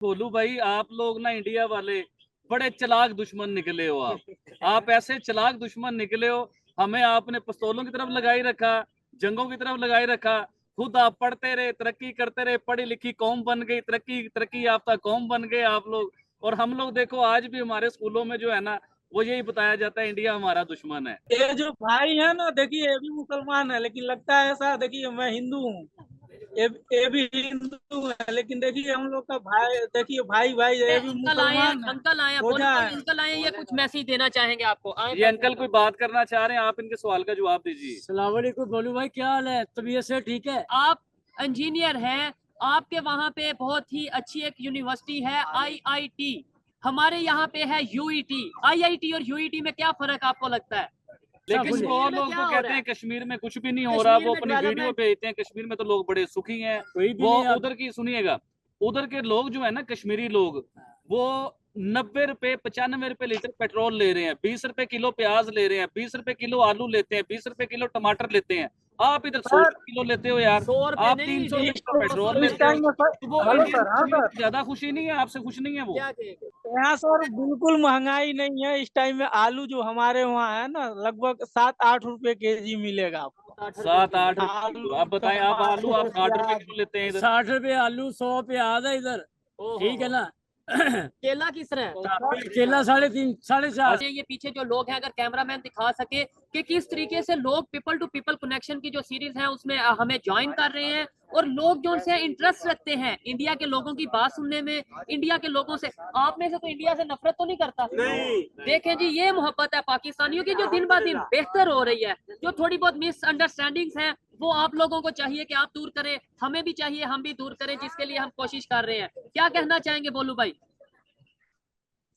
भोलू भाई, आप लोग ना इंडिया वाले बड़े चालाक दुश्मन निकले हो। आप ऐसे चालाक दुश्मन निकले हो। हमें आपने पिस्तौलों की तरफ लगाई रखा, जंगों की तरफ लगाई रखा। खुद आप पढ़ते रहे, तरक्की करते रहे, पढ़ी लिखी कौम बन गई, तरक्की तरक्की याफ्ता कौम बन गए आप लोग। और हम लोग देखो, आज भी हमारे स्कूलों में जो है ना, वो यही बताया जाता है, इंडिया हमारा दुश्मन है। ये जो भाई है ना, देखिए ये भी मुसलमान है, लेकिन लगता है ऐसा, देखिए मैं हिंदू हूँ। ये भी हिंदू है, लेकिन देखिए हम लोग का भाई, देखिए भाई भाई ये भी अंकल आए हैं, मुसलमान है। अंकल आए हैं, बोलू रोजा भाई है। अंकल आए हैं, ये कुछ मैसेज देना चाहेंगे आपको। आए ये अंकल कोई बात करना चाह रहे हैं, आप इनके सवाल का जवाब दीजिए। सलाम वालेकुम बोलू भाई, क्या हाल है? तबीयत से ठीक है? आप इंजीनियर हैं, आपके वहाँ पे बहुत ही अच्छी एक यूनिवर्सिटी है आईआईटी, हमारे यहाँ पे है यूईटी। आईआईटी और यूईटी में क्या फर्क आपको लगता है? लेकिन कश्मीर बहुत में लोग क्या तो हो कहते रहा हैं है? कश्मीर में कुछ भी नहीं हो रहा, कश्मीर वो में अपनी वीडियो डेवलपमेंट भेजते हैं। कश्मीर में तो लोग बड़े सुखी हैं। कोई भी वो नहीं उधर की सुनिएगा, उधर के लोग जो है ना, कश्मीरी लोग, वो 90 रुपए 95 रुपए लीटर पेट्रोल ले रहे हैं, 20 रुपए किलो प्याज ले रहे हैं, 20 रुपए किलो आलू लेते हैं, 20 रुपए किलो टमाटर लेते हैं। आप इधर 100 रुपए सर किलो लेते हो यार। 100 रुपए आप नहीं, 300 रुपए इस, किलो पेट्रोल इस लेते हो। टाइम में सर, तो वो हेलो इंडियन सर। हाँ कश्मीरी सर, से ज्यादा खुशी नहीं है, आपसे खुश नहीं है वो। क्या कहेंगे? यहाँ सर बिल्कुल महंगाई नहीं है। इस टाइम में आलू जो हमारे वहाँ है ना, लगभग 7-8 रुपए केजी मिलेगा आपको। 7-8 रुपए किलो। आलू, आप बताएं, आप आलू आप टमाटर, 60 रुपए प्याज। किलो लेते हैं इधर। 60 रुपए आलू, 100 प्याज है इधर। ठीक है ओहो, ना? केला किस तरह है? केला 3.5 4.5। अच्छा, ये पीछे जो लोग हैं, अगर कैमरामैन दिखा सके कि किस तरीके से लोग पीपल टू पीपल कनेक्शन की जो सीरीज है उसमें हमें ज्वाइन कर रहे हैं, और लोग जो उनसे इंटरेस्ट रखते हैं इंडिया के लोगों की बात सुनने में, इंडिया के लोगों से। आप में से तो इंडिया से नफरत तो नहीं करता? नहीं। देखें जी, ये मोहब्बत है पाकिस्तानियों की, जो दिन ब दिन बेहतर हो रही है। जो थोड़ी बहुत मिसअंडरस्टैंडिंग्स हैं, वो आप लोगों को चाहिए कि आप दूर करें, हमें भी चाहिए हम भी दूर करें, जिसके लिए हम कोशिश कर रहे हैं। क्या कहना चाहेंगे बोलू भाई?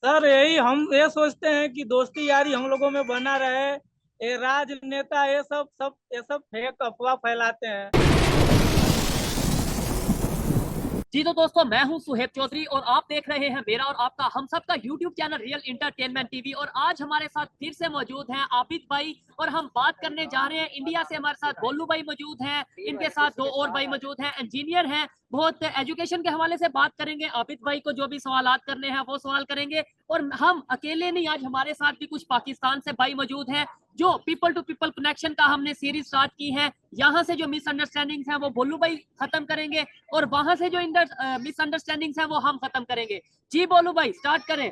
सर यही हम ये सोचते हैं कि दोस्ती यारी हम लोगों में बना रहे। ये राजनेता ये सब फेक अफवाह फैलाते हैं। जी तो दोस्तों, मैं हूं सुहेब चौधरी और आप देख रहे हैं मेरा और आपका हम सबका YouTube channel real entertainment TV. और आज हमारे साथ फिर से मौजूद हैं आबिद भाई, और हम बात करने जा रहे हैं इंडिया से। हमारे साथ बोलू भाई मौजूद हैं, इनके साथ दो और भाई मौजूद हैं, इंजीनियर हैं, बहुत एजुकेशन के हवाले से बात करेंगे। आबिद भाई को जो भी सवाल करने हैं वो सवाल करेंगे। और हम अकेले नहीं, आज हमारे साथ भी कुछ पाकिस्तान से भाई मौजूद हैं, जो पीपल टू पीपल कनेक्शन का हमने सीरीज स्टार्ट की है। यहाँ से जो मिसअंडरस्टैंडिंग्स हैं वो बोलू भाई खत्म करेंगे, और वहां से जो मिसअंडरस्टैंडिंग्स हैं वो हम खत्म करेंगे। जी बोलू भाई, स्टार्ट करें।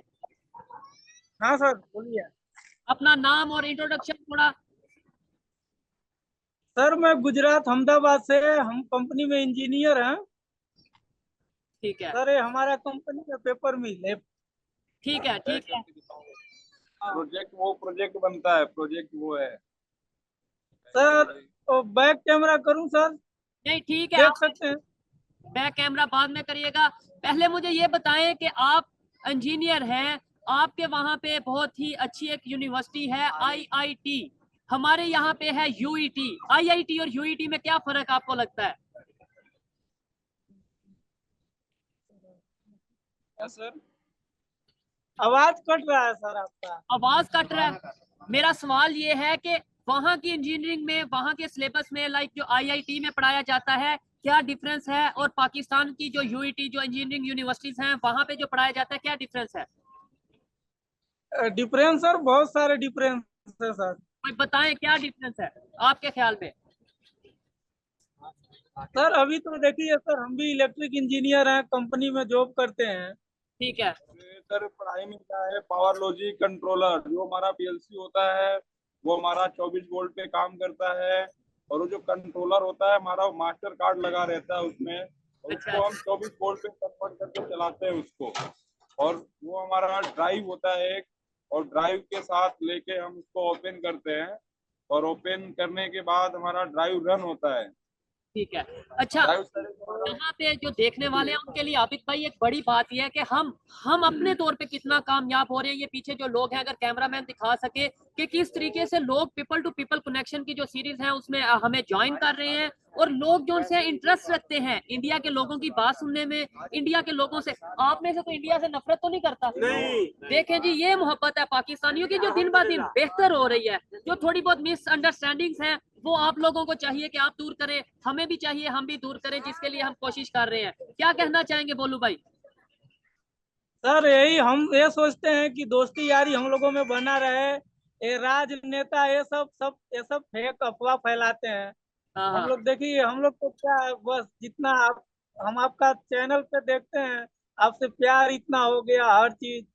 हाँ सर, बोलिए। अपना नाम और इंट्रोडक्शन थोड़ा। सर मैं गुजरात अहमदाबाद से, हम कंपनी में इंजीनियर हैं। ठीक है, सर ये हमारा कंपनी का पेपर मिल है। ठीक है, ठीक है। प्रोजेक्ट बनता है, प्रोजेक्ट वो है। सर तो बैक कैमरा करूं सर? नहीं, ठीक है, देख आप सकते हैं। बैक कैमरा बाद में करिएगा। पहले मुझे ये बताएं कि आप इंजीनियर हैं, आपके वहां पे बहुत ही अच्छी एक यूनिवर्सिटी है आईआईटी, हमारे यहाँ पे है यूईटी। आईआईटी और यूईटी में क्या फर्क आपको लगता है? सर आवाज कट रहा है सर आपका। आवाज कट रहा है। मेरा सवाल ये है कि वहाँ की इंजीनियरिंग में, वहाँ के सिलेबस में, लाइक जो आईआईटी में पढ़ाया जाता है, क्या डिफरेंस है? और पाकिस्तान की जो यूईटी, जो इंजीनियरिंग यूनिवर्सिटीज हैं, वहाँ पे जो पढ़ाया जाता है, क्या डिफरेंस है? डिफरेंस सर, बहुत सारे डिफरेंस है सर। कोई बताएं क्या डिफरेंस है आपके ख्याल में? सर अभी तो देखिए सर, हम भी इलेक्ट्रिक इंजीनियर हैं, कंपनी में जॉब करते हैं। ठीक है, सर पढ़ाई में क्या है, पावर लॉजिक कंट्रोलर जो हमारा पीएलसी होता है, वो हमारा 24 वोल्ट पे काम करता है। और वो जो कंट्रोलर होता है हमारा, वो मास्टर कार्ड लगा रहता है उसमें, और अच्छा, उसको हम 24 वोल्ट पे कन्वर्ट करके चलाते हैं उसको। और वो हमारा ड्राइव होता है एक, और ड्राइव के साथ लेके हम उसको ओपन करते हैं, और ओपन करने के बाद हमारा ड्राइव रन होता है। ठीक है। अच्छा, यहाँ पे जो देखने वाले हैं उनके लिए आबिद भाई एक बड़ी बात यह है कि हम अपने तौर पे कितना कामयाब हो रहे हैं। ये पीछे जो लोग हैं, अगर कैमरामैन दिखा सके कि किस तरीके से लोग पीपल टू पीपल कनेक्शन की जो सीरीज है उसमें हमें ज्वाइन कर रहे हैं, और लोग जो उनसे इंटरेस्ट रखते हैं इंडिया के लोगों की बात सुनने में, इंडिया के लोगों से। आप में से तो इंडिया से नफरत तो नहीं करता? नहीं। देखें जी, ये मोहब्बत है पाकिस्तानियों की, जो दिन ब दिन बेहतर हो रही है। जो थोड़ी बहुत मिसअंडरस्टैंडिंग्स हैं, वो आप लोगों को चाहिए कि आप दूर करें, हमें भी चाहिए हम भी दूर करें, जिसके लिए हम कोशिश कर रहे हैं। क्या कहना चाहेंगे बोलू भाई? सर यही हम ये सोचते हैं कि दोस्ती यारी हम लोगों में बना रहे। ये राजनेता ये सब फेक अफवाह फैलाते हैं। हाँ हम हाँ। लोग देखिए, हम लोग तो क्या है, बस जितना आप हम आपका चैनल पे देखते हैं, आपसे प्यार इतना हो गया, हर चीज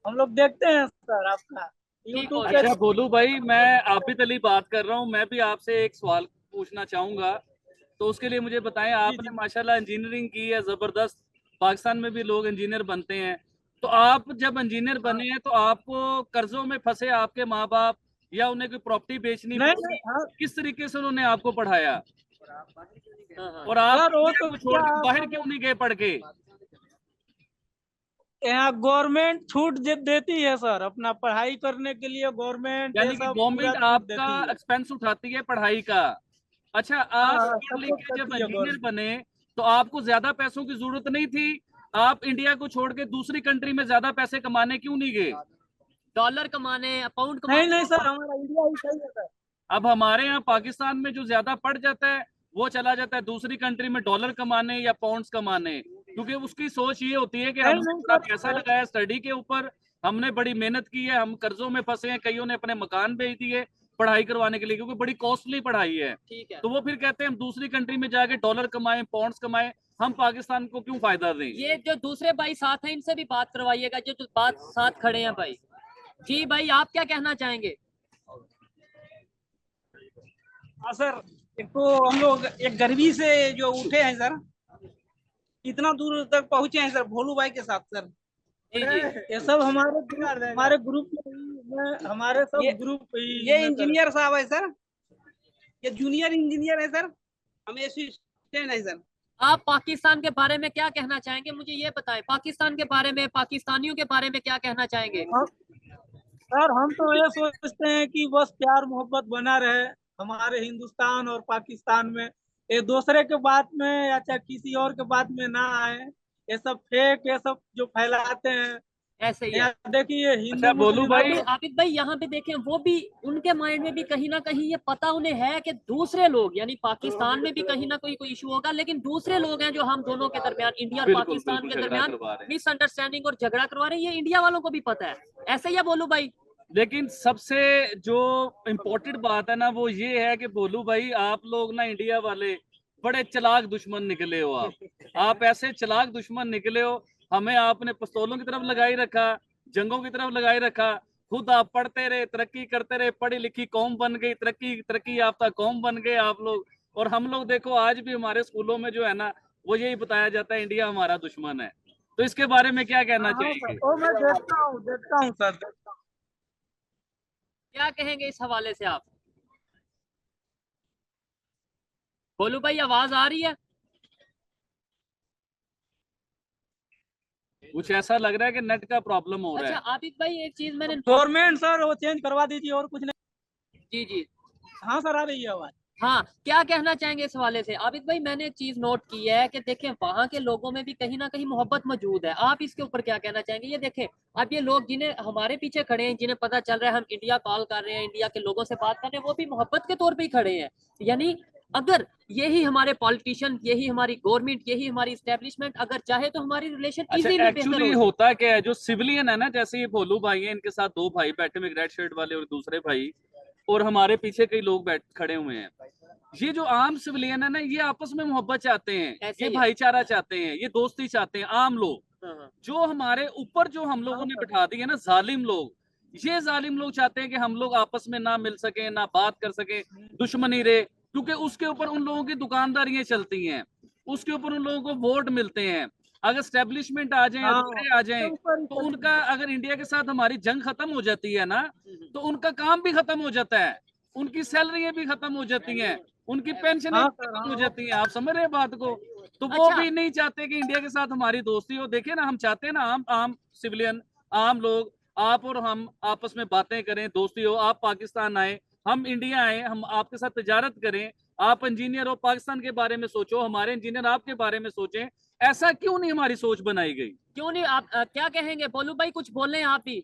हम लोग देखते हैं सर आपका ठीक यूट्यूब बोल पे। रहे अच्छा भोलू भाई, मैं आबिद अली बात कर रहा हूँ। मैं भी आपसे एक सवाल पूछना चाहूंगा, तो उसके लिए मुझे बताएं। जी जी। आपने माशाल्लाह इंजीनियरिंग की है जबरदस्त। पाकिस्तान में भी लोग इंजीनियर बनते हैं। तो आप जब इंजीनियर बने हैं तो आपको कर्जों में फंसे आपके माँ बाप, या उन्हें कोई प्रॉपर्टी बेचनी नहीं नहीं, पड़ी? हाँ किस तरीके से उन्होंने आपको पढ़ाया, हाँ हाँ। और आप सर, वो इंडिया तो को छोड़ क्या के है, बाहर सब क्यों नहीं गए पढ़ के? यहाँ गवर्नमेंट छूट देती है सर, अपना पढ़ाई करने के लिए गवर्नमेंट ये यानी कि सब पूरा गवर्नमेंट छूट आपका देती है। एक्सपेंस उठाती है पढ़ाई का। अच्छा, हाँ आप हाँ, पढ़ लिख सपोर्ट के जब करती है इंजीनियर गवर्नमेंट। बने तो आपको ज्यादा पैसों की जरूरत नहीं थी? आप इंडिया को छोड़ के दूसरी कंट्री में ज्यादा पैसे कमाने क्यों नहीं गए? डॉलर कमाने, पाउंड नहीं कमाने। नहीं सर, हमारा इंडिया ही सही है सर। अब हमारे यहाँ पाकिस्तान में जो ज्यादा पढ़ जाता है वो चला जाता है दूसरी कंट्री में डॉलर कमाने या पाउंड्स कमाने, क्योंकि उसकी सोच ये होती है कि नहीं हमने नहीं बड़ा पैसा सर, लगाया स्टडी के ऊपर, हमने बड़ी मेहनत की है, हम कर्जों में फंसे हैं, कईयों ने अपने मकान बेच दिए पढ़ाई करवाने के लिए, क्योंकि बड़ी कॉस्टली पढ़ाई है। ठीक है। तो वो फिर कहते हैं हम दूसरी कंट्री में जाके डॉलर कमाएं, पाउंड्स कमाएं, हम पाकिस्तान को क्यों फायदा दें? ये जो दूसरे भाई साथ हैं इनसे भी बात करवाइएगा, जो बात साथ खड़े हैं भाई। जी भाई, आप क्या कहना चाहेंगे? हाँ सर, एक तो हम लोग एक गरीबी से जो उठे हैं सर, इतना दूर तक पहुंचे हैं सर भोलू भाई के साथ सर। जी जी। ये सब हमारे ग्रुप में हमारे सब ये ग्रुप ये में कर। इंजीनियर साहब है सर, ये जूनियर इंजीनियर है सर, हम असिस्टेंट है सर। आप पाकिस्तान के बारे में क्या कहना चाहेंगे, मुझे ये बताएं। पाकिस्तान के बारे में, पाकिस्तानियों के बारे में क्या कहना चाहेंगे? सर हम तो ये सोचते हैं कि बस प्यार मोहब्बत बना रहे हमारे हिंदुस्तान और पाकिस्तान में। ये दूसरे के बात में या चाहे किसी और के बात में ना आए। ये सब फेक, ये सब जो फैलाते हैं। ऐसे ही है। यहाँ देखिए, अच्छा हिंदू भोलू मुस्लिम भाई, आबिद आबिद भाई, यहाँ पे देखें, वो भी उनके माइंड में भी कहीं ना कहीं ये पता उन्हें है कि दूसरे लोग, यानी पाकिस्तान में भी कहीं ना कोई इशू होगा, लेकिन दूसरे लोग हैं जो हम दोनों के दरमियान, इंडिया और बिल्कुल पाकिस्तान बिल्कुल के झगड़ा दरमियान करवा रहे हैं। मिसअंडरस्टैंडिंग और झगड़ा करवा रहे हैं। ये इंडिया वालों को भी पता है। ऐसे ही है बोलू भाई। लेकिन सबसे जो इम्पोर्टेंट बात है ना वो ये है कि भोलू भाई, आप लोग ना इंडिया वाले बड़े चालाक दुश्मन निकले हो। आप ऐसे चालाक दुश्मन निकले हो, हमें आपने पिस्तौलों की तरफ लगाई रखा, जंगों की तरफ लगाई रखा। खुद आप पढ़ते रहे, तरक्की करते रहे, पढ़ी लिखी कौम बन गई, तरक्की तरक्की याफ्ता कौम बन गए आप लोग। और हम लोग देखो आज भी हमारे स्कूलों में जो है ना वो यही बताया जाता है इंडिया हमारा दुश्मन है। तो इसके बारे में क्या कहना हाँ सर, चाहेंगे? वो मैं देखता हूँ सर, देखता हूँ। क्या कहेंगे इस हवाले से आप? बोलू भाई, आवाज आ रही है? कुछ ऐसा लग रहा है कि नेट का प्रॉब्लम हो रहा अच्छा है। आबिद भाई, एक चीज मैंने गवर्नमेंट सर वो चेंज करवा दीजिए और कुछ नहीं। जी जी। हाँ सर, आ रही है आवाज। हाँ, क्या कहना चाहेंगे इस हवाले से आबिद भाई? मैंने एक चीज नोट की है कि देखें, वहां के लोगों में भी कहीं ना कहीं मोहब्बत मौजूद है। आप इसके ऊपर क्या कहना चाहेंगे? ये देखें, अब ये लोग जिन्हें हमारे पीछे खड़े हैं, जिन्हें पता चल रहा है हम इंडिया कॉल कर रहे हैं, इंडिया के लोगों से बात कर रहे हैं, वो भी मोहब्बत के तौर पे ही खड़े हैं। यानी अगर यही हमारे पॉलिटिशियन, यही हमारी गवर्नमेंट, यही हमारी स्टैब्लिशमेंट अगर चाहे तो हमारी रिलेशन अच्छा, इजीली बेहतर एक्चुअली हो। होता क्या है, जो सिविलियन है ना, जैसे ये भोलू भाई है, इनके साथ दो भाई बैठे हुए, रेड शर्ट वाले और दूसरे भाई, और हमारे पीछे कई लोग बैठ खड़े हुए हैं। ये जो आम सिविलियन है ना, ये आपस में मोहब्बत चाहते हैं, ऐसे ये ही है। भाईचारा चाहते हैं, ये दोस्ती चाहते हैं आम लोग। हाँ, हाँ। जो हमारे ऊपर जो हम लोगों ने बिठा दी है ना जालिम लोग, ये जालिम लोग चाहते हैं कि हम लोग आपस में ना मिल सके, ना बात कर सके, दुश्मनी रहे, क्योंकि उसके ऊपर उन लोगों की दुकानदारियां चलती हैं, उसके ऊपर उन लोगों को वोट मिलते हैं। अगर स्टैब्लिशमेंट आ जाए, हाँ, अदारे आ जाए, ऊपर ही तो चलती उनका, अगर इंडिया के साथ हमारी जंग खत्म हो जाती है ना, तो उनका काम भी खत्म हो जाता है, उनकी सैलरियां भी खत्म हो जाती हैं, उनकी पेंशन हाँ सर, खत्म हो हाँ जाती हैं। आप समझ रहे हैं बात को? तो वो अच्छा। भी नहीं चाहते कि इंडिया के साथ हमारी दोस्ती हो। देखिए ना, हम चाहते हैं ना, आम आम सिविलियन, आम लोग, आप और हम आपस में बातें करें, दोस्ती हो, आप पाकिस्तान आए, हम इंडिया आए, हम आपके साथ तजारत करें। आप इंजीनियर हो, पाकिस्तान के बारे में सोचो, हमारे इंजीनियर आपके बारे में सोचें। ऐसा क्यों नहीं हमारी सोच बनाई गई? क्यों नहीं? आप क्या कहेंगे बोलू भाई? कुछ बोलें आप ही।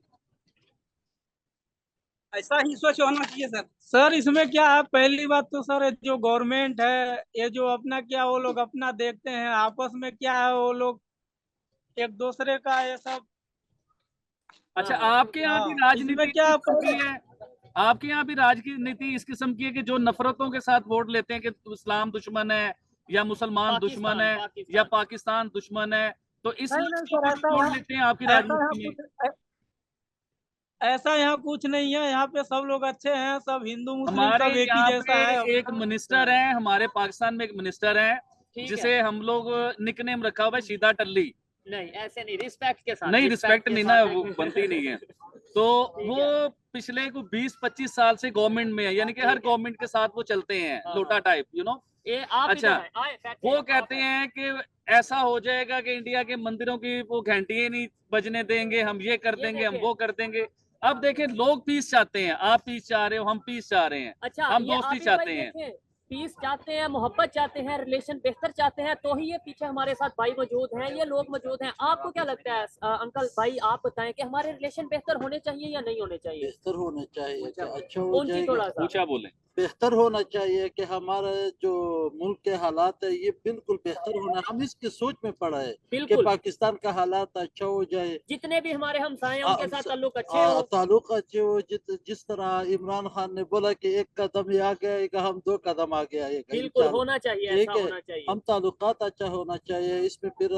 ऐसा ही सोच होना चाहिए सर। सर इसमें क्या है, पहली बात तो सर ये जो गवर्नमेंट है, ये जो अपना क्या वो लोग अपना देखते हैं, आपस में क्या है वो लोग एक दूसरे का ये सब अच्छा, हाँ। आपके यहाँ भी हाँ, इसमें राजनीति क्या इस किस्म की है? आपके यहाँ भी राजनीति इस किस्म की है कि जो नफरतों के साथ वोट लेते हैं कि इस्लाम दुश्मन है या मुसलमान दुश्मन है या पाकिस्तान दुश्मन है, तो इस नहीं लफ्ज नहीं को सर, भी जोड़ लेते हैं आपकी राजनीति में? ऐसा यहाँ कुछ नहीं है। यहाँ पे सब लोग अच्छे हैं, सब हिंदू मुस्लिम हमारे सब एक ही यहाँ जैसा है। पे एक मिनिस्टर है, हमारे पाकिस्तान में एक मिनिस्टर है ठीक है। जिसे हम लोग निकनेम रखा हुआ है शीदा टल्ली। नहीं ऐसे नहीं, रिस्पेक्ट के साथ, नहीं, रिस्पेक्ट के नहीं साथ ना, है। वो बनती नहीं है। तो ठीक वो पिछले को 20-25 साल से गवर्नमेंट में है, यानी कि हर गवर्नमेंट के साथ वो चलते हैं, हाँ, लोटा हाँ। टाइप, ये आप अच्छा, इधर आए, बैठिए, वो आप कहते आए। हैं कि ऐसा हो जाएगा कि इंडिया के मंदिरों की वो घंटियां नहीं बजने देंगे, हम ये कर देंगे, हम देखिए। वो कर देंगे। अब देखें, लोग पीस चाहते हैं, आप पीस चाह रहे हो, हम पीस चाह रहे हैं, अच्छा, हम ये दोस्ती आबिद भाई चाहते हैं। देखें, पीस चाहते हैं, मोहब्बत चाहते हैं, रिलेशन बेहतर चाहते हैं, तो ही ये पीछे हमारे साथ भाई मौजूद हैं, ये लोग मौजूद हैं। आपको क्या लगता है अंकल भाई, आप बताएं कि हमारे रिलेशन बेहतर होने चाहिए या नहीं होने चाहिए? बेहतर होना चाहिए कि अच्छा हो कौन सी जाएगा। थोड़ा सा ऊंचा बोले। बेहतर होना चाहिए कि हमारा जो मुल्क के हालात है ये बिल्कुल बेहतर होना, हम इसकी सोच में पड़ा है कि बिल्कुल, पाकिस्तान का हालात अच्छा हो जाए, जितने भी हमारे हमसाए हैं उनके साथ ताल्लुक अच्छे हो। ताल्लुक अच्छे हो। जिस तरह इमरान खान ने बोला कि एक कदम ये आगे आएगा, हम 2 कदम आगे आएगा बिल्कुल इंशाल्लाह। होना चाहिए, ठीक ऐसा है, होना चाहिए। हम ताल्लुकात अच्छा होना चाहिए, इसमें फिर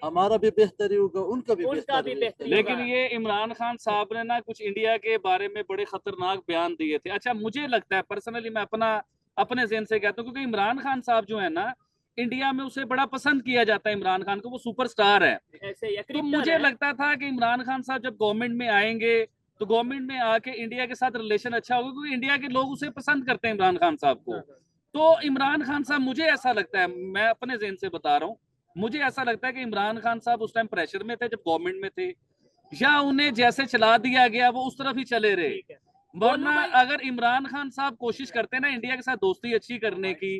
हमारा भी बेहतरी होगा, उनका भी उनका भी बेहतरी लेकिन होगा। ये इमरान खान साहब ने ना कुछ इंडिया के बारे में बड़े खतरनाक बयान दिए थे। अच्छा, मुझे लगता है पर्सनली, मैं अपने ज़हन से कहता हूँ, क्योंकि इमरान खान साहब जो है ना, इंडिया में उसे बड़ा पसंद किया जाता है। इमरान खान को, वो सुपरस्टार है। ऐसे ही तो क्रिप्टर मुझे है। लगता था कि इमरान खान साहब जब गवर्नमेंट में आएंगे तो गवर्नमेंट में आके इंडिया के साथ रिलेशन अच्छा होगा, क्योंकि इंडिया के लोग उसे पसंद करते हैं, इमरान खान साहब को। तो इमरान खान साहब, मुझे ऐसा लगता है, मैं अपने ज़हन से बता रहा हूँ, मुझे ऐसा लगता है कि इमरान खान साहब उस टाइम प्रेशर में थे जब गवर्नमेंट में थे, या उन्हें जैसे चला दिया गया वो उस तरफ ही चले रहे। ठीक है। वरना भाई, अगर इमरान खान साहब कोशिश करते ना इंडिया के साथ दोस्ती अच्छी करने की,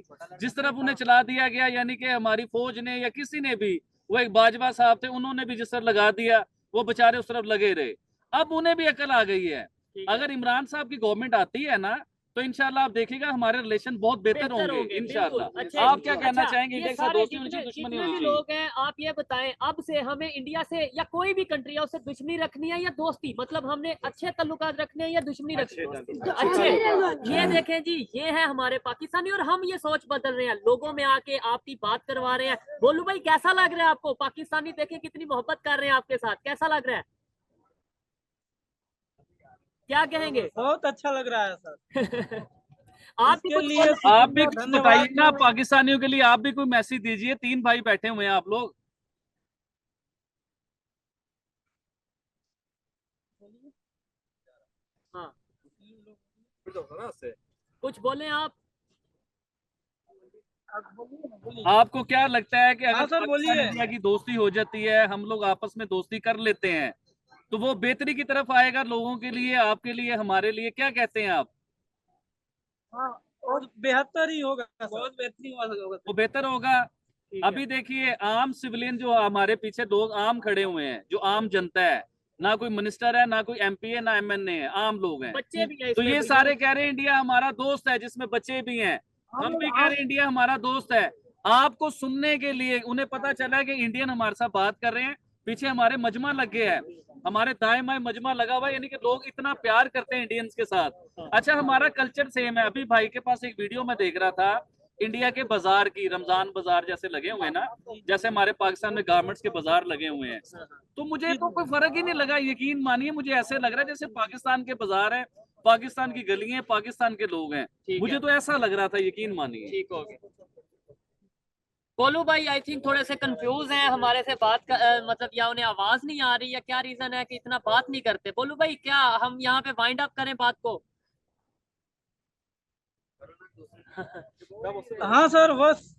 जिस तरफ उन्हें चला दिया गया, यानी कि हमारी फौज ने या किसी ने भी, वो एक बाजवा साहब थे, उन्होंने भी जिस तरफ लगा दिया, वो बेचारे उस तरफ लगे रहे। अब उन्हें भी अकल आ गई है। अगर इमरान साहब की गवर्नमेंट आती है ना, तो इंशाल्लाह आप देखिएगा हमारे रिलेशन बहुत बेहतर होंगे इंशाल्लाह। अच्छा, आप क्या कहना अच्छा, चाहेंगे? ये इंडिया के साथ सारे दोस्ती होनी जितने चाहिए, दुश्मनी जितने होनी भी चाहिए? लोग हैं, आप ये बताएं, अब से हमें इंडिया से या कोई भी कंट्री है उससे दुश्मनी रखनी है या दोस्ती, मतलब हमने अच्छे ताल्लुकात रखने हैं या दुश्मनी रखनी है? अच्छे। ये देखें जी, ये है हमारे पाकिस्तानी, और हम ये सोच बदल रहे हैं, लोगों में आके आपकी बात करवा रहे हैं। बोलू भाई, कैसा लग रहा है आपको? पाकिस्तानी देखे कितनी मोहब्बत कर रहे हैं आपके साथ, कैसा लग रहा है? क्या कहेंगे? बहुत अच्छा लग रहा है सर। आप भी इसके कुछ लिए आप भी कुछ धन्यवाद। बताइए ना पाकिस्तानियों के लिए, आप भी कोई मैसेज दीजिए। 3 भाई बैठे हुए हैं आप लोग। हाँ, कुछ बोले आप। आपको क्या लगता है कि अगर हाँ सर, पाकिस्तान बोलिए। इंडिया की दोस्ती हो जाती है, हम लोग आपस में दोस्ती कर लेते हैं, तो वो बेहतरी की तरफ आएगा लोगों के लिए, आपके लिए, हमारे लिए? क्या कहते हैं आप? हाँ, और बेहतर ही होगा, बहुत बेहतरीन होगा। वो बेहतर होगा। अभी देखिए, आम सिविलियन जो हमारे पीछे लोग आम खड़े हुए हैं, जो आम जनता है, ना कोई मिनिस्टर है, ना कोई MP है, ना MNA है, आम लोग हैं। बच्चे भी हैं तो इसमें ये भाई। सारे कह रहे हैं इंडिया हमारा दोस्त है, जिसमें बच्चे भी हैं। हम भी कह रहे हैं इंडिया हमारा दोस्त है। आपको सुनने के लिए उन्हें पता चला है कि इंडियन हमारे साथ बात कर रहे हैं, पीछे हमारे मजमा लग गया है, हमारे दाएं बाएं मजमा लगा हुआ है, यानी कि लोग इतना प्यार करते हैं इंडियंस के साथ। अच्छा, हमारा कल्चर सेम है। अभी भाई के पास एक वीडियो में देख रहा था, इंडिया के बाजार की, रमजान बाजार जैसे लगे हुए हैं ना, जैसे हमारे पाकिस्तान में गारमेंट्स के बाजार लगे हुए हैं। तो मुझे तो कोई फर्क ही नहीं लगा, यकीन मानिए, मुझे ऐसे लग रहा है जैसे पाकिस्तान के बाजार है, पाकिस्तान की गलियां, पाकिस्तान के लोग हैं। मुझे तो ऐसा लग रहा था, यकीन मानिए। ठीक हो गया। बोलू भाई, आई थिंक थोड़े से कंफ्यूज हैं हमारे से बात मतलब, या उन्हें आवाज नहीं आ रही, या क्या रीजन है कि इतना बात नहीं करते? बोलू भाई, क्या हम यहाँ पे वाइंड अप करें बात को? हाँ सर, बस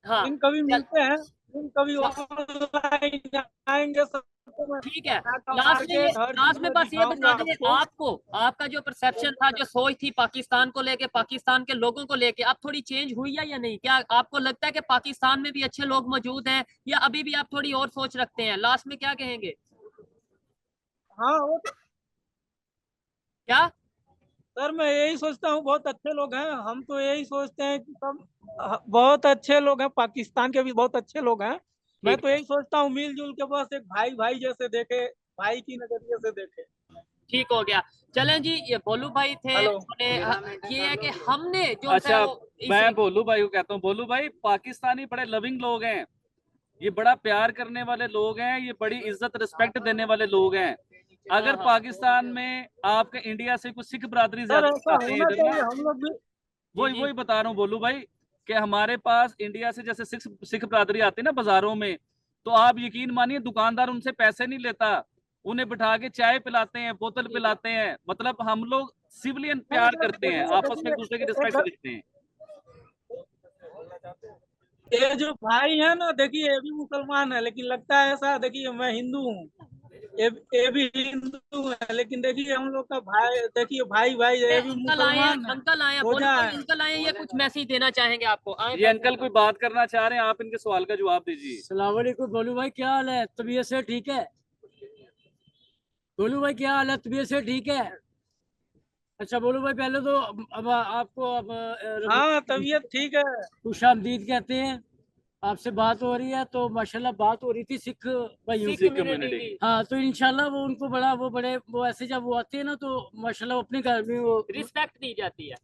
हाँ, इन कभी मिलते हैं, इन कभी ऑनलाइन आएंगे सब। ठीक है। लास्ट में बस ये बता दें, आपको आपका जो परसेप्शन था, जो सोच थी पाकिस्तान को लेके, पाकिस्तान के लोगों को लेके, अब थोड़ी चेंज हुई है या नहीं? क्या आपको लगता है कि पाकिस्तान में भी अच्छे लोग मौजूद हैं, या अभी भी आप थोड़ी और सोच रखते हैं? लास्ट में क्या कहेंगे? हाँ क्या सर, मैं यही सोचता हूँ, बहुत अच्छे लोग हैं। हम तो यही सोचते हैं कि सब बहुत अच्छे लोग हैं, पाकिस्तान के भी बहुत अच्छे लोग हैं। मैं तो यही सोचता हूँ, मिलजुल के बस एक भाई भाई जैसे देखे, भाई की नजरिए से देखें। ठीक हो गया। चलें जी, ये भोलू भाई थे, हेलो। उन्होंने ये है कि हमने जो अच्छा, है वो मैं भोलू भाई को कहता हूँ, भोलू भाई पाकिस्तानी बड़े लविंग लोग हैं, ये बड़ा प्यार करने वाले लोग हैं, ये बड़ी इज्जत रिस्पेक्ट देने वाले लोग हैं। अगर पाकिस्तान में आपके इंडिया से कुछ सिख बरादरी सर ज्यादा ऐसा आते हैं होना इधर चाहिए, ना, हम लोग भी वही वही बता रहा हूँ भोलू भाई कि हमारे पास इंडिया से जैसे सिख बरादरी आती है ना बाजारों में, तो आप यकीन मानिए दुकानदार उनसे पैसे नहीं लेता, उन्हें बिठा के चाय पिलाते हैं, बोतल पिलाते हैं, मतलब हम लोग सिविलियन प्यार करते हैं, आपस में एक दूसरे की रिस्पेक्ट देते हैं। ये जो भाई है ना, देखिए ये भी मुसलमान है, लेकिन लगता है ऐसा, देखिए मैं हिंदू हूँ, ये भी हिंदू है, लेकिन देखिए हम लोग का भाई, देखिए भाई भाई ये भी मुसलमान है, अंकल आए हैं, रोजा है। अंकल आए हैं, ये कुछ मैसेज देना चाहेंगे आपको? आए ये अंकल कोई बात करना चाह रहे हैं, आप इनके सवाल का जवाब दीजिए। सलाम वालेकुम भोलू भाई, क्या हाल है? तबीयत से ठीक है? भोलू भाई क्या हाल है? तबीयत से ठीक है? अच्छा भोलू भाई, पहले तो अब आपको अब हाँ तबीयत ठीक है। खुशामदीद कहते हैं। आपसे बात हो रही है तो माशाल्लाह बात हो रही थी सिख भाइयों सिख की। कम्युनिटी की हाँ तो इंशाल्लाह वो उनको बड़ा वो ऐसे जब वो आते हैं ना तो माशाल्लाह वो अपने घर में वो रिस्पेक्ट दी जाती है।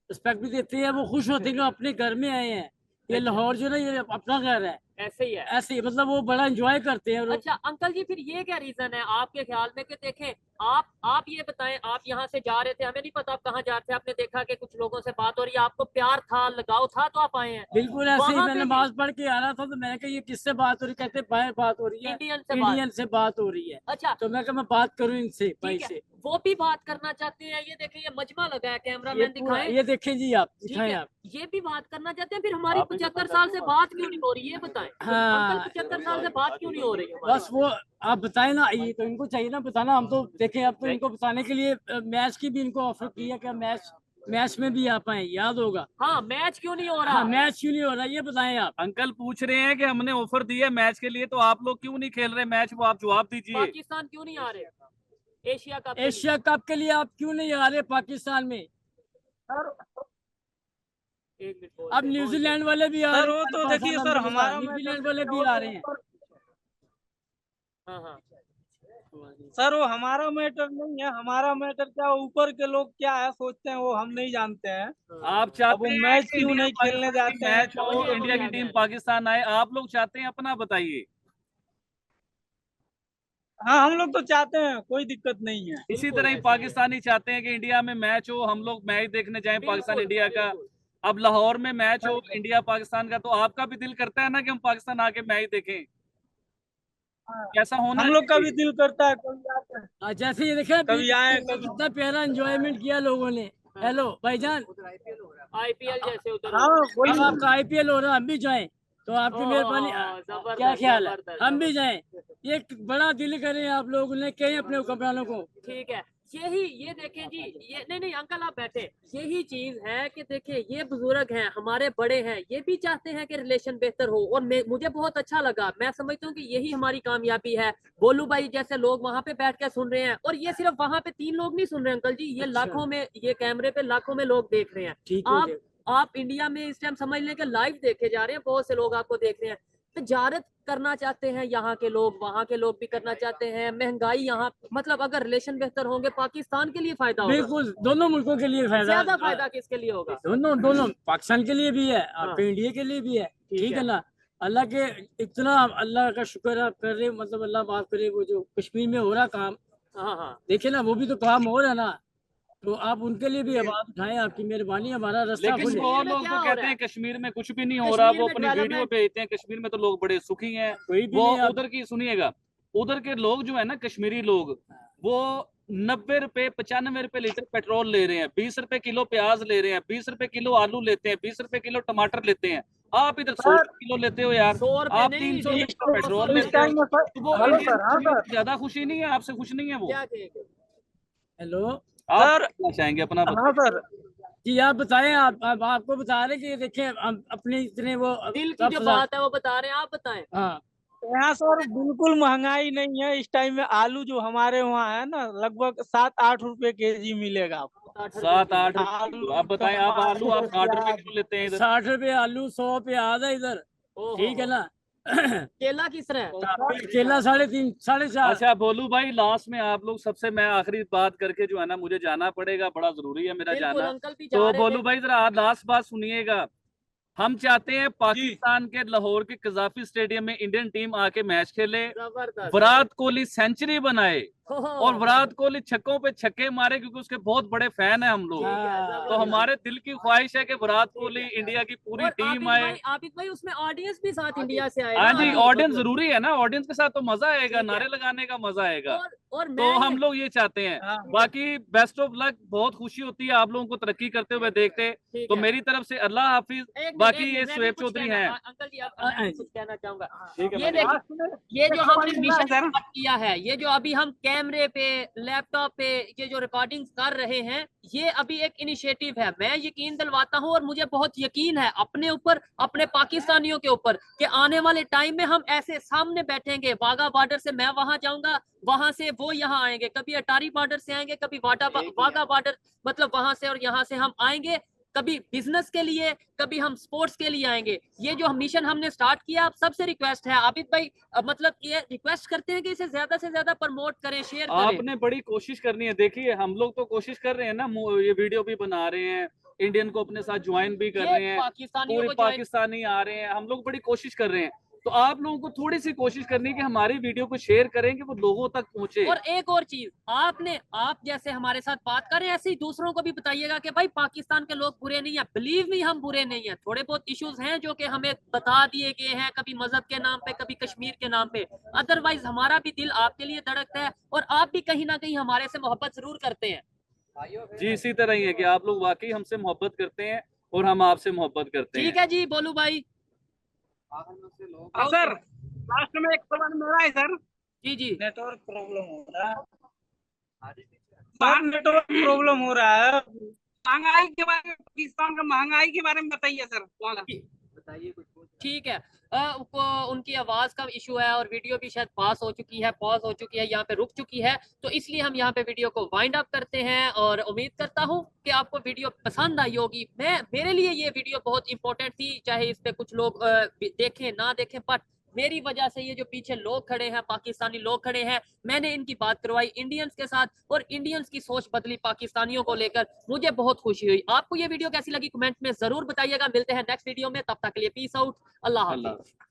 रिस्पेक्ट भी देते हैं, वो खुश होते हैं कि अपने घर में आए हैं। ये लाहौर जो है ना, ये अपना घर है, ऐसे ही है। ऐसे ही मतलब वो बड़ा एंजॉय करते हैं। अच्छा अंकल जी, फिर ये क्या रीजन है आपके ख्याल में कि देखें, आप ये बताएं, आप यहाँ से जा रहे थे, हमें नहीं पता आप कहाँ जा रहे थे, आपने देखा कि कुछ लोगों से बात हो रही है, आपको प्यार था, लगाव था, तो आप आए हैं। बिल्कुल ऐसे ही वहाँ मैं पे नमाज पढ़ के आ रहा था तो मैंने कहा ये किससे बात हो रही, कहते बाहर बात हो रही है, इंडियन से बात हो रही है। अच्छा तो मैं कहा मैं बात करूं इनसे भाई ठीक है, से। वो भी बात करना चाहते हैं। ये देखें, ये मजमा लगा है, कैमरामैन दिखाएं। ये देखें जी, आप ठीक दिखाएं है, आप। ये भी बात करना चाहते हैं, फिर हमारी 75 साल से बात क्यों नहीं हो रही, ये बताएं। हाँ। अंकल 75 साल से बात क्यों नहीं हो रही हमारी? बस वो आप बताएं ना, ये तो इनको चाहिए ना बताना। हम तो देखें, अब तो इनको बताने के लिए मैच की भी इनको ऑफर किया कि मैच में भी आप आए, याद होगा। हाँ, मैच क्यों नहीं हो रहा? हाँ मैच क्यों नहीं हो रहा, ये बताएं आप। अंकल पूछ रहे हैं कि हमने ऑफर दिया है मैच के लिए, तो आप लोग क्यों नहीं खेल रहे मैच, वो आप जवाब दीजिए। पाकिस्तान क्यों नहीं आ रहे एशिया कप? एशिया कप के लिए आप क्यों नहीं आ रहे पाकिस्तान में? अब न्यूजीलैंड वाले भी आ रहे सर हैं। वो तो देखिए सर, हमारा न्यूजीलैंड वाले भी आ रहे हैं। हाँ हाँ, सर वो हमारा मैटर नहीं है, हमारा मैटर क्या ऊपर के लोग क्या है सोचते हैं वो हम नहीं जानते हैं। आप अब चाहते वो हैं मैच कि क्यों इंडिया नहीं खेलने पाकिस्तान जाते की हैं मैच हो, तो इंडिया की टीम पाकिस्तान आए, आप लोग चाहते हैं, अपना बताइए। हाँ हम लोग तो चाहते हैं, कोई दिक्कत नहीं है। इसी तरह ही पाकिस्तानी चाहते हैं कि इंडिया में मैच हो, हम लोग मैच देखने जाएं पाकिस्तान इंडिया का। अब लाहौर में मैच हो इंडिया पाकिस्तान का, तो आपका भी दिल करता है ना कि हम पाकिस्तान आके मैच देखें, कैसा होना हम लोग का भी चाहिए। दिल करता है, कभी आते हैं, जैसे ये देखे कभी आए कभी। कितना प्यारा एंजॉयमेंट किया लोगों ने। हेलो भाईजान, आईपीएल जैसे उधर हाँ अब बोलिए। आपका आईपीएल हो रहा, हम भी जाएं तो आपकी मेहरबानी। क्या ख्याल है, हम भी जाएं? ये एक बड़ा दिल करें आप लोगों ने, कहें अपने हुक्मरानों को। ठीक है, यही ये देखें जी, ये नहीं अंकल आप बैठे, यही चीज है कि देखिए ये बुजुर्ग हैं, हमारे बड़े हैं, ये भी चाहते हैं कि रिलेशन बेहतर हो, और मुझे बहुत अच्छा लगा। मैं समझता हूँ कि यही हमारी कामयाबी है। बोलू भाई जैसे लोग वहाँ पे बैठ के सुन रहे हैं, और ये सिर्फ वहाँ पे 3 लोग नहीं सुन रहे अंकल जी, ये लाखों में, ये कैमरे पे लाखों में लोग देख रहे हैं। ठीक हो आप इंडिया में इस टाइम समझ लें कि लाइव देखे जा रहे हैं, बहुत से लोग आपको देख रहे हैं, तजारत करना चाहते हैं यहाँ के लोग, वहाँ के लोग भी करना चाहते हैं। महंगाई यहाँ, मतलब अगर रिलेशन बेहतर होंगे पाकिस्तान के लिए फायदा होगा, बिल्कुल दोनों मुल्कों के लिए फायदा। ज्यादा फायदा किसके लिए होगा? दोनों पाकिस्तान के लिए भी है, आपके इंडिया के लिए भी है। ठीक है ना, अल्लाह के इतना अल्लाह का शुक्र आप कर रहे, मतलब अल्लाह माफ करे, वो जो कश्मीर में हो रहा काम, हाँ हाँ, देखे ना, वो भी तो काम हो रहा है ना, तो आप उनके लिए भी आवाज उठाएं, आपकी मेहरबानी, हमारा रास्ता लेकिन खुले। वो लोग तो कहते हैं कश्मीर में कुछ भी नहीं हो रहा, वो अपनी वीडियो भेजते हैं, कश्मीर में तो लोग बड़े सुखी हैं। कोई भी वो नहीं उधर की सुनिएगा, उधर के लोग जो है ना कश्मीरी लोग, वो 90 रुपए 95 रुपए लीटर पेट्रोल ले रहे हैं, 20 रुपए किलो प्याज ले रहे हैं, 20 रुपए किलो आलू लेते हैं, 20 रुपए किलो टमाटर लेते हैं। आप इधर 100 किलो लेते हो यार, 100 रुपए आप नहीं, 300 रुपए का पेट्रोल इस लेते टाइम हो, में सर, तो वो हेलो इंडियन सर। हाँ कश्मीर सर, में ज्यादा खुशी नहीं है, आपसे खुश नहीं है वो। क्या कहेंगे? हेलो आप सर। क्या चाहेंगे अपना हाँ सर, जी आप बताएं, आप आपको बता रहे कि देखें अपने इतने वो दिल की जो बात है वो बता रहे हैं, आप बताएं। हाँ यहाँ सर बिल्कुल महंगाई नहीं है। इस टाइम में आलू जो हमारे वहाँ है ना, लगभग 7-8 रुपए केजी मिलेगा आपको। 7-8 आलू, रुपए। आप बताएं, आप आलू आप 60 रुपए किलो लेते हैं इधर। 60 रुपए आलू, 100 पे आधा इधर। ठीक है ना, केला किस तरह है? केला 3.5 4.5। अच्छा भोलू भाई, लास्ट में आप लोग सबसे, मैं आखिरी बात करके जो है ना, मुझे जाना पड़ेगा, बड़ा जरूरी है मेरा बिल्कुल, जाना। अंकल भी जा तो रहे भोलू थे। भाई जरा लास्ट बात सुनिएगा। हम चाहते हैं पाकिस्तान के लाहौर के कजाफी स्टेडियम में इंडियन टीम आके मैच खेले, जबरदस्त। विराट कोहली सेंचुरी बनाए हो। और विराट कोहली छक्कों पे छक्के मारे, क्योंकि उसके बहुत बड़े फैन है हम लोग। हाँ। तो हमारे दिल की ख्वाहिश है कि विराट कोहली इंडिया की पूरी और टीम आए। आबिद भाई उसमें ऑडियंस भी साथ इंडिया से आए हाँ ना जी, अभी। ऑडियंस जरूरी है ना, ऑडियंस के साथ तो मजा आएगा, ठीक है। नारे लगाने का मजा आएगा। और तो मैं हम लोग ये चाहते हैं। हाँ। बाकी बेस्ट ऑफ लक, बहुत खुशी होती है आप लोगों को तरक्की करते हुए देखते। ठीक तो है। मेरी तरफ से अल्लाह हाफिज। एक मिनट, बाकी एक ये मिनट, मैं भी शुएब कुछ चौधरी कहना- हैं। अंकल जी आप मैं कुछ कहना चाहूंगा। ठीक है ये मैंने- देखिए, ये जो हमने मिशन सर स्टार्ट किया है, ये जो अभी हम कैमरे पे, लैपटॉप पे ये जो रिकॉर्डिंग कर रहे हैं, ये अभी एक इनिशिएटिव है। मैं यकीन दिलवाता हूँ और मुझे बहुत यकीन है अपने ऊपर, अपने पाकिस्तानियों के ऊपर, कि आने वाले टाइम में हम ऐसे सामने बैठेंगे। वाघा बॉर्डर से मैं वहां जाऊंगा, वहां से वो यहाँ आएंगे, कभी अटारी बॉर्डर से आएंगे, कभी वाघा बॉर्डर, मतलब वहां से, और यहाँ से हम आएंगे, कभी बिजनेस के लिए, कभी हम स्पोर्ट्स के लिए आएंगे। ये जो मिशन हमने स्टार्ट किया, आप सबसे रिक्वेस्ट है आबिद भाई, मतलब ये रिक्वेस्ट करते हैं कि इसे ज्यादा से ज्यादा प्रमोट करें, शेयर करें। आपने बड़ी कोशिश करनी है। देखिए हम लोग तो कोशिश कर रहे हैं ना, ये वीडियो भी बना रहे हैं, इंडियन को अपने साथ ज्वाइन भी कर रहे ये हैं, पाकिस्तानियों पूरे को join- पाकिस्तानी आ रहे हैं, हम लोग बड़ी कोशिश कर रहे हैं। तो आप लोगों को थोड़ी सी कोशिश करनी है कि हमारी वीडियो को शेयर करें कि वो लोगों तक पहुंचे। और एक और चीज, आप जैसे हमारे साथ बात करें, ऐसे ही दूसरों को भी बताइएगा कि भाई पाकिस्तान के लोग बुरे नहीं है। बिलीव मी, हम बुरे नहीं है। थोड़े बहुत इश्यूज हैं जो कि हमें बता दिए गए हैं, कभी मजहब के नाम पे, कभी कश्मीर के नाम पे। अदरवाइज हमारा भी दिल आपके लिए धड़कता है और आप भी कहीं ना कहीं हमारे से मोहब्बत जरूर करते हैं। जी इसी तरह ही है कि आप लोग वाकई हमसे मोहब्बत करते हैं और हम आपसे मोहब्बत करते हैं। ठीक है जी बोलू भाई। सर लास्ट में एक सवाल मेरा है सर। जी जी। नेटवर्क प्रॉब्लम हो रहा है सर, नेटवर्क प्रॉब्लम हो रहा है। महंगाई के बारे में, पाकिस्तान का महंगाई के बारे में बताइए सर थोड़ा। बताइए कुछ। ठीक है, उनकी आवाज का इशू है और वीडियो भी शायद पॉज हो चुकी है, यहाँ पे रुक चुकी है, तो इसलिए हम यहाँ पे वीडियो को वाइंड अप करते हैं। और उम्मीद करता हूँ कि आपको वीडियो पसंद आई होगी। मेरे लिए ये वीडियो बहुत इंपॉर्टेंट थी, चाहे इस पे कुछ लोग देखें ना देखें, बट मेरी वजह से ये जो पीछे लोग खड़े हैं, पाकिस्तानी लोग खड़े हैं, मैंने इनकी बात करवाई इंडियंस के साथ और इंडियंस की सोच बदली पाकिस्तानियों को लेकर। मुझे बहुत खुशी हुई। आपको ये वीडियो कैसी लगी कमेंट में जरूर बताइएगा। मिलते हैं नेक्स्ट वीडियो में, तब तक के लिए पीस आउट। अल्लाह हाफिज।